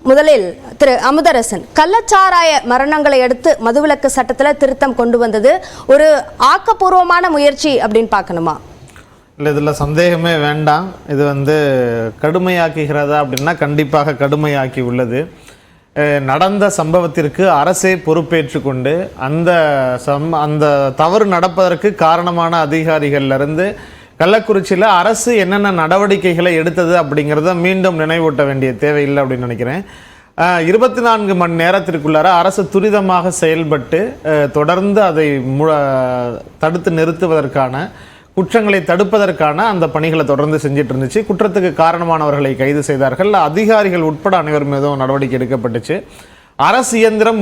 முதலில் திரு அமுதரசன், கள்ளச்சாராய மரணங்களை அடுத்து மதுவிலக்கு சட்டத்தில் திருத்தம் கொண்டு வந்தது ஒரு ஆக்கப்பூர்வமான முயற்சி அப்படின்னு பார்க்கணுமா? இல்லை, இதில் சந்தேகமே வேண்டாம். இது கடுமையாக்குகிறதா அப்படின்னா கண்டிப்பாக கடுமையாக்கி உள்ளது. நடந்த சம்பவத்திற்கு அரசே பொறுப்பேற்று கொண்டு அந்த தவறு நடப்பதற்கு காரணமான அதிகாரிகள்லேருந்து கள்ளக்குறிச்சியில் அரசு என்னென்ன நடவடிக்கைகளை எடுத்தது அப்படிங்கிறத மீண்டும் நினைவூட்ட வேண்டிய தேவையில்லை அப்படின்னு நினைக்கிறேன். 24 மணி நேரத்திற்குள்ளார அரசு துரிதமாக செயல்பட்டு தொடர்ந்து அதை தடுத்து நிறுத்துவதற்கான, குற்றங்களை தடுப்பதற்கான அந்த பணிகளை தொடர்ந்து செஞ்சுட்டு இருந்துச்சு. குற்றத்துக்கு காரணமானவர்களை கைது செய்தார்கள். அதிகாரிகள் உட்பட அனைவர் மீதும் நடவடிக்கை எடுக்கப்பட்டுச்சு. அரசு இயந்திரம்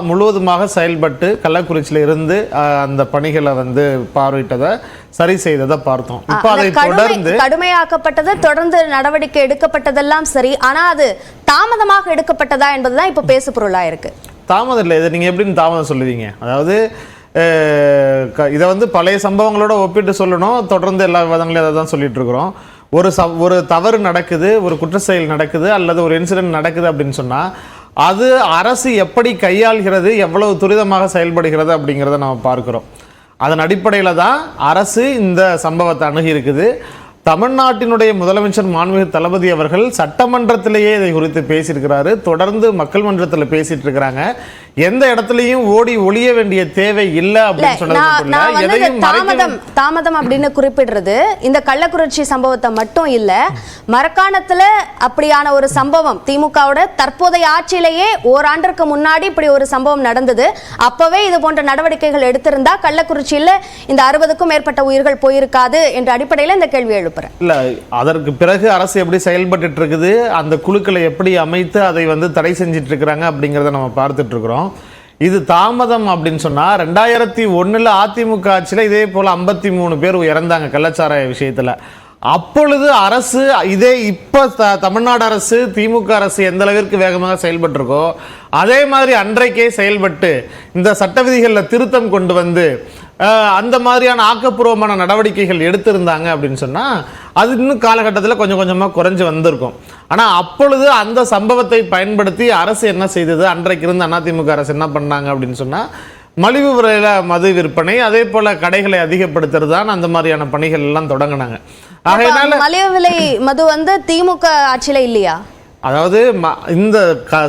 முழுவதுமாக செயல்பட்டு கள்ளக்குறிச்சியில இருந்து அந்த பணிகளை பார்வையிட்டதை சரி செய்ததை பார்த்தோம். இப்போ அதை தொடர்ந்து கடுமையாக்கப்பட்டது, தொடர்ந்து நடவடிக்கை எடுக்கப்பட்டதெல்லாம் சரி, ஆனா அது தாமதமாக எடுக்கப்பட்டதா என்பதுதான் இப்ப பேசு பொருளா இருக்கு. தாமதம் இல்லை, இதை நீங்க எப்படின்னு தாமதம் சொல்லுவீங்க? அதாவது இதை பழைய சம்பவங்களோட ஒப்பிட்டு சொல்லணும். தொடர்ந்து எல்லா விதங்களையும் அதை தான் சொல்லிட்டு இருக்கிறோம். ஒரு தவறு நடக்குது, ஒரு குற்ற செயல் நடக்குது, அல்லது ஒரு இன்சிடென்ட் நடக்குது அப்படின்னு சொன்னா அது அரசு எப்படி கையாள்கிறது, எவ்வளவு துரிதமாக செயல்படுகிறது அப்படிங்கிறத நம்ம பார்க்கிறோம். அதன் அடிப்படையில் தான் அரசு இந்த சம்பவத்தை அணுகி இருக்குது. தமிழ்நாட்டினுடைய முதலமைச்சர் மாண்புமிகு தளபதி அவர்கள் சட்டமன்றத்திலேயே இதை குறித்து பேசியிருக்கிறாரு. தொடர்ந்து மக்கள் மன்றத்தில் பேசிட்டு இருக்கிறாங்க. எந்த இடத்துலையும் ஓடி ஒளிய வேண்டிய தேவை இல்லை அப்படின்னு சொன்னது. தாமதம் அப்படின்னு குறிப்பிடுறது இந்த கள்ளக்குறிச்சி சம்பவத்தை மட்டும் இல்ல, மரக்காணத்துல அப்படியான ஒரு சம்பவம் திமுகவோட தற்போதைய ஆட்சியிலேயே ஓராண்டிற்கு முன்னாடி இப்படி ஒரு சம்பவம் நடந்தது. அப்பவே இது போன்ற நடவடிக்கைகள் எடுத்திருந்தா கள்ளக்குறிச்சியில இந்த 60க்கும் மேற்பட்ட உயிர்கள் போயிருக்காது என்ற அடிப்படையில் இந்த கேள்வி எழுப்புறேன். இல்ல, அதற்கு பிறகு அரசு எப்படி செயல்பட்டு இருக்குது, அந்த குழுக்களை எப்படி அமைத்து அதை தடை செஞ்சிட்டு இருக்கிறாங்க அப்படிங்கிறத நம்ம பார்த்துட்டு இருக்கிறோம். இது தாமதம் அப்படின்னு சொன்னா 2001 அதிமுக ஆட்சியில் இதே போல 53 பேர் இறந்தாங்க கள்ளச்சாராய விஷயத்துல. அப்பொழுது அரசு இப்ப தமிழ்நாடு அரசு, திமுக அரசு எந்த அளவிற்கு வேகமாக செயல்பட்டு இருக்கோ அதே மாதிரி அன்றைக்கே செயல்பட்டு இந்த சட்ட விதிகளில் திருத்தம் கொண்டு வந்து அந்த மாதிரியான ஆக்கப்பூர்வமான நடவடிக்கைகள் எடுத்திருந்தாங்க அப்படின்னு சொன்னா அது இன்னும் காலகட்டத்தில் கொஞ்சம் கொஞ்சமாக குறைஞ்சு வந்திருக்கும். ஆனால் அப்பொழுது அந்த சம்பவத்தை பயன்படுத்தி அரசு என்ன செய்தது, அன்றைக்கு இருந்த அதிமுக அரசு என்ன பண்ணாங்க அப்படின்னு சொன்னா மலிவு விலையில மது விற்பனை, அதே போல கடைகளை அதிகப்படுத்துறது தான் அந்த மாதிரியான பணிகள் எல்லாம் தொடங்கினாங்க. ஆகையினால மலிவு விலை மது திமுக ஆட்சியில இல்லையா? அதாவது இந்த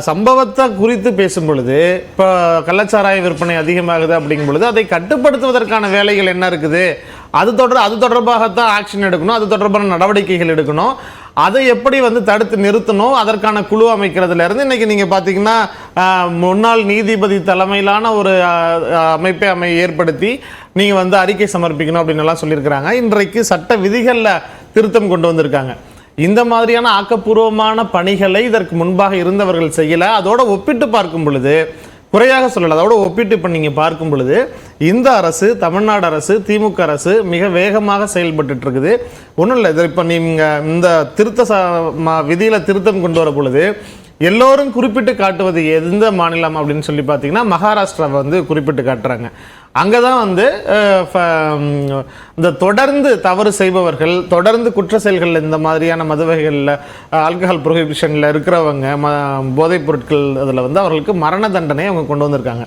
சம்பவத்தை குறித்து பேசும் பொழுது இப்போ கள்ளச்சாராய விற்பனை அதிகமாகுது அப்படிங்கும் பொழுது அதை கட்டுப்படுத்துவதற்கான வேலைகள் என்ன இருக்குது, அது தொடர்பாகத்தான் ஆக்ஷன் எடுக்கணும், அது தொடர்பான நடவடிக்கைகள் எடுக்கணும். அதை எப்படி தடுத்து நிறுத்தணும், அதற்கான குழு அமைக்கிறதுல இருந்து இன்னைக்கு நீங்க பாத்தீங்கன்னா முன்னாள் நீதிபதி தலைமையிலான ஒரு அமைப்பை ஏற்படுத்தி நீங்க அறிக்கை சமர்ப்பிக்கணும் அப்படின்னு எல்லாம் சொல்லியிருக்கிறாங்க. இன்றைக்கு சட்ட விதிகள்ல திருத்தம் கொண்டு வந்திருக்காங்க. இந்த மாதிரியான ஆக்கப்பூர்வமான பணிகளை இதற்கு முன்பாக இருந்தவர்கள் செய்யல. அதோட ஒப்பிட்டு பார்க்கும் பொழுது குறையாக சொல்லல, அதோட ஒப்பிட்டு இப்போ நீங்கள் பார்க்கும் பொழுது இந்த அரசு, தமிழ்நாடு அரசு, திமுக அரசு மிக வேகமாக செயல்பட்டு இருக்குது. ஒன்றும் இல்லை, இப்போ நீங்கள் இந்த விதியில் திருத்தம் கொண்டு வர பொழுது எல்லோரும் குறிப்பிட்டு காட்டுவது எந்த மாநிலம் அப்படின்னு சொல்லி பார்த்தீங்கன்னா மகாராஷ்டிராவை குறிப்பிட்டு காட்டுறாங்க. அங்கே தான் இந்த தொடர்ந்து தவறு செய்பவர்கள், தொடர்ந்து குற்ற செயல்கள், இந்த மாதிரியான மது வகைகளில் ஆல்கஹால் ப்ரொஹிபிஷனில் இருக்கிறவங்க, போதைப் பொருட்கள் அதில் அவர்களுக்கு மரண தண்டனை அவங்க கொண்டு வந்திருக்காங்க.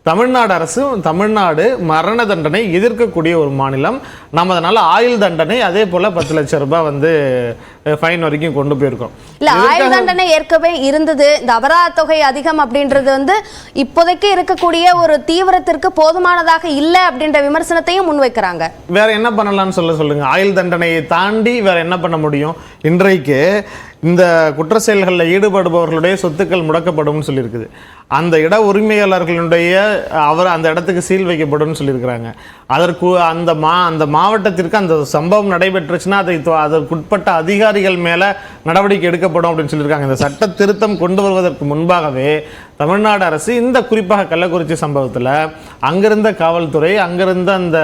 தமிழ்நாடு மரண தண்டனை எதிர்க்கக்கூடிய ஒரு மாநிலம். நம்ம அதனால ஆயுள் தண்டனை அதே போல 10 லட்சம் ரூபாய் ஃபைன் வரைக்கும் கொண்டு போயிருக்கோம். இல்ல, ஆயுள் தண்டனை ஏற்கனவே இருந்தது. இந்த அபராத தொகை அதிகம் அப்படின்றது இப்போதைக்கு இருக்கக்கூடிய ஒரு தீவிரத்திற்கு போதுமானதாக இல்லை அப்படின்ற விமர்சனத்தையும் முன்வைக்கிறாங்க. வேற என்ன பண்ணலாம்னு சொல்லுங்க. ஆயுள் தண்டனையை தாண்டி வேற என்ன பண்ண முடியும்? இன்றைக்கு இந்த குற்ற செயல்களில் ஈடுபடுபவர்களுடைய சொத்துக்கள் முடக்கப்படும் சொல்லியிருக்குது. அந்த இட உரிமையாளர்களுடைய அந்த இடத்துக்கு சீல் வைக்கப்படும் சொல்லியிருக்கிறாங்க. அதற்கு அந்த மாவட்டத்திற்கு அந்த சம்பவம் நடைபெற்றுச்சுன்னா அதற்குட்பட்ட அதிகாரிகள் மேலே நடவடிக்கை எடுக்கப்படும் அப்படின்னு சொல்லியிருக்காங்க. இந்த சட்ட திருத்தம் கொண்டு வருவதற்கு முன்பாகவே தமிழ்நாடு அரசு இந்த குறிப்பாக கள்ளக்குறிச்சி சம்பவத்தில் அங்கிருந்த காவல்துறை, அங்கிருந்த அந்த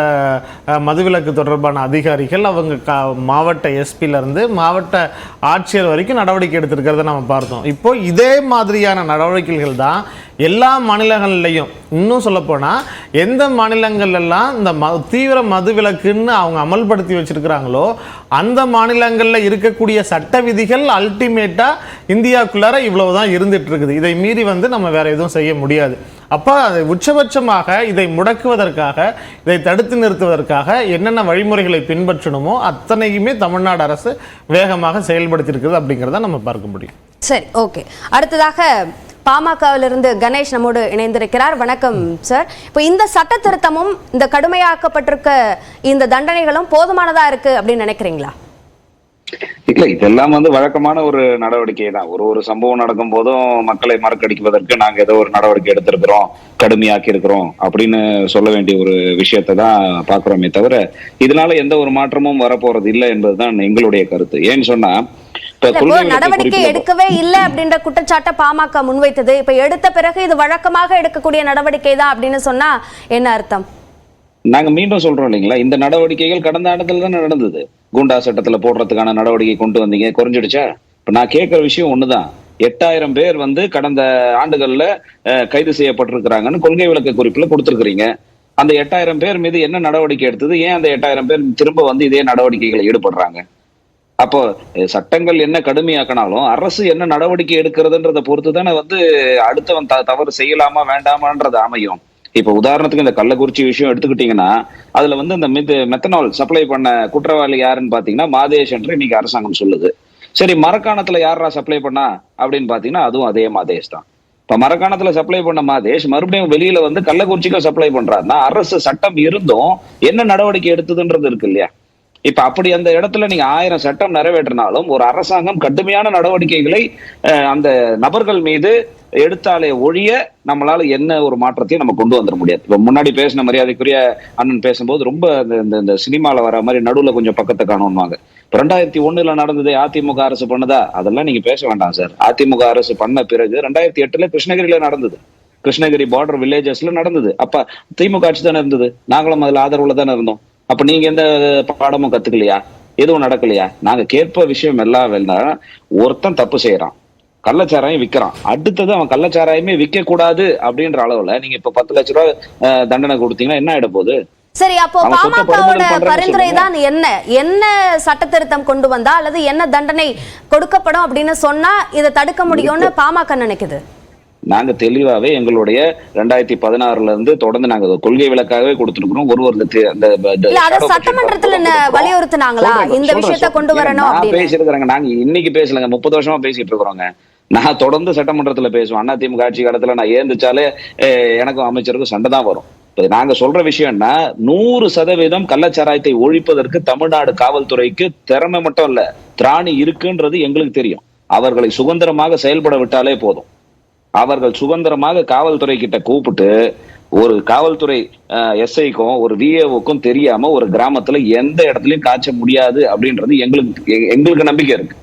மதுவிலக்கு தொடர்பான அதிகாரிகள், அவங்க மாவட்ட எஸ்பியிலேருந்து மாவட்ட ஆட்சியர் வரைக்கும் நடவடிக்கை எடுத்திருக்கிறத நம்ம பார்த்தோம். இப்போ இதே மாதிரியான நடவடிக்கைகள் தான் எல்லா மாநிலங்கள்லையும் இன்னும் சொல்லப்போனால் எந்த மாநிலங்கள்லாம் இந்த தீவிர மதுவிலக்குன்னு அவங்க அமல்படுத்தி வச்சிருக்கிறாங்களோ அந்த மாநிலங்களில் இருக்கக்கூடிய சட்ட விதிகள் அல்டிமேட்டாக இந்தியாவுக்குள்ளார இவ்வளவுதான் இருந்துட்டு இருக்குது. இதை மீறி நம்ம வேற எதுவும் செய்ய முடியாது. அப்போ உச்சபட்சமாக இதை முடக்குவதற்காக, இதை தடுத்து நிறுத்துவதற்காக என்னென்ன வழிமுறைகளை பின்பற்றணுமோ அத்தனையுமே தமிழ்நாடு அரசு வேகமாக செயல்படுத்தியிருக்கிறது அப்படிங்கிறத நம்ம பார்க்க முடியும். சரி, ஓகே. அடுத்ததாக பாமகவிலிருந்து கணேஷ் நம்மோடு இணைந்திருக்கிறார். வணக்கம் சார். இப்போ இந்த சட்ட திருத்தமும் இந்த கடுமையாக்கப்பட்டிருக்க இந்த தண்டனைகளும் போதுமானதா இருக்கு அப்படின்னு நினைக்கிறீங்களா? இல்ல, இதெல்லாம் வழக்கமான ஒரு நடவடிக்கை தான். ஒரு சம்பவம் நடக்கும் போதும் மக்களை மறக்கடிக்குவதற்கு நாங்க ஏதோ ஒரு நடவடிக்கை எடுத்திருக்கிறோம், கடுமையாக்கி இருக்கிறோம் அப்படின்னு சொல்ல வேண்டிய ஒரு விஷயத்தை தான் பாக்குறோமே தவிர இதனால எந்த ஒரு மாற்றமும் வரப்போறது இல்லை என்பதுதான் எங்களுடைய கருத்து. ஏன்னு சொன்னா, நடவடிக்கை எடுக்கவே இல்லை அப்படின்ற குற்றச்சாட்டை பாமக முன்வைத்தது. இப்ப எடுத்த பிறகு இது வழக்கமாக எடுக்கக்கூடிய நடவடிக்கை தான் அப்படின்னு சொன்னா என்ன அர்த்தம்? நாங்க மீண்டும் சொல்றோம் இல்லைங்களா, இந்த நடவடிக்கைகள் கடந்த ஆண்டுல தான் நடந்தது. குண்டா சட்டத்துல போடுறதுக்கான நடவடிக்கை கொண்டு வந்தீங்க, குறைஞ்சிடுச்சா? இப்ப நான் கேட்கிற விஷயம் ஒண்ணுதான். 8000 பேர் கடந்த ஆண்டுகள்ல கைது செய்யப்பட்டிருக்கிறாங்கன்னு கொள்கை விளக்க குறிப்புல கொடுத்திருக்கிறீங்க. அந்த 8000 பேர் மீது என்ன நடவடிக்கை எடுத்தது? ஏன் அந்த 8000 பேர் திரும்ப இதே நடவடிக்கைகளை ஈடுபடுறாங்க? அப்போ சட்டங்கள் என்ன கடுமையாக்கினாலும் அரசு என்ன நடவடிக்கை எடுக்கிறதுன்றத பொறுத்து தானே அடுத்தவன் தவறு செய்யலாமா வேண்டாமான்றது அமையும். இப்ப உதாரணத்துக்கு இந்த கள்ளக்குறிச்சி விஷயம் எடுத்துக்கிட்டீங்கன்னா, அதுல இந்த மெத்தனால் சப்ளை பண்ண குற்றவாளி யாருன்னு பாத்தீங்கன்னா மாதேஷ் என்று இன்னைக்கு அரசாங்கம் சொல்லுது. சரி, மரக்காணத்துல யாரா சப்ளை பண்ணா அப்படின்னு பாத்தீங்கன்னா அதுவும் அதே மாதேஷ் தான். இப்ப மரக்காணத்துல சப்ளை பண்ண மாதேஷ் மறுபடியும் வெளியில கள்ளக்குறிச்சிக்கு சப்ளை பண்றாருன்னா அரசு சட்டம் இருந்தும் என்ன நடவடிக்கை எடுத்ததுன்றது இருக்கு இல்லையா? இப்ப அப்படி அந்த இடத்துல நீங்க 1000 சட்டம் நிறைவேற்றினாலும் ஒரு அரசாங்கம் கடுமையான நடவடிக்கைகளை அந்த நபர்கள் மீது எடுத்தாலே ஒழிய நம்மளால என்ன ஒரு மாற்றத்தையும் நம்ம கொண்டு வந்துட முடியாது. இப்ப முன்னாடி பேசின மரியாதைக்குரிய அண்ணன் பேசும்போது ரொம்ப இந்த சினிமால வர மாதிரி நடுவுல கொஞ்சம் பக்கத்தை காணும்வாங்க. 2001 நடந்தது அதிமுக அரசு பண்ணதா? அதெல்லாம் நீங்க பேச வேண்டாம் சார். அதிமுக அரசு பண்ண பிறகு 2008 கிருஷ்ணகிரியில நடந்தது. கிருஷ்ணகிரி பார்டர் வில்லேஜஸ்ல நடந்தது. அப்ப திமுக ஆட்சி தானே இருந்தது, நாங்களும் அதுல ஆதரவுல தானே இருந்தோம். அப்ப நீங்க எந்த பாடமும் கத்துக்கலையா? எதுவும் நடக்கலையா? நாங்க கேட்ப விஷயம் எல்லாம் வேண்டாம். ஒருத்தன் தப்பு செய்யறான், கள்ளச்சாராயம் விற்கிறான், அடுத்தது அவன் கள்ளச்சாராயமே விற்க கூடாது அப்படின்ற அளவுல நீங்க இப்ப 10 லட்ச ரூபாய் தண்டனை கொடுத்தீங்கன்னா என்ன ஆயிட போகுது? சரி, அப்போ பாமகவோட பரிந்துரை தான் என்ன சட்ட திருத்தம் கொண்டு வந்தா அல்லது என்ன தண்டனை கொடுக்கப்படும் அப்படின்னு சொன்னா இதை தடுக்க முடியும்னு பாமக நினைக்குது? நாங்க தெளிவாவே எங்களுடைய 2016 இருந்து தொடர்ந்து நாங்க கொள்கை விளக்காகவே கொடுத்துருக்கோம். சட்டமன்றத்துல வலியுறுத்தினாங்களா இந்த விஷயத்தை கொண்டு வரணும்? பேசிருக்கிறாங்க. நாங்க இன்னைக்கு பேசலங்க, 30 வருஷமா பேசிட்டு இருக்கிறோங்க. நான் தொடர்ந்து சட்டமன்றத்துல பேசுவேன். அதிமுக ஆட்சி காலத்துல நான் ஏந்துச்சாலே எனக்கும் அமைச்சருக்கும் சண்டை தான் வரும். நாங்க சொல்ற விஷயம்னா 100% கள்ளச்சாராயத்தை ஒழிப்பதற்கு தமிழ்நாடு காவல்துறைக்கு திறமை மட்டும் இல்ல, திராணி இருக்குன்றது எங்களுக்கு தெரியும். அவர்களை சுதந்திரமாக செயல்பட விட்டாலே போதும். அவர்கள் சுதந்திரமாக காவல்துறை கிட்ட கூப்பிட்டு ஒரு காவல்துறை எஸ்ஐக்கும் ஒரு விஏஓக்கும் தெரியாம ஒரு கிராமத்துல எந்த இடத்துலயும் காய்ச்ச முடியாது அப்படின்றது எங்களுக்கு நம்பிக்கை இருக்கு.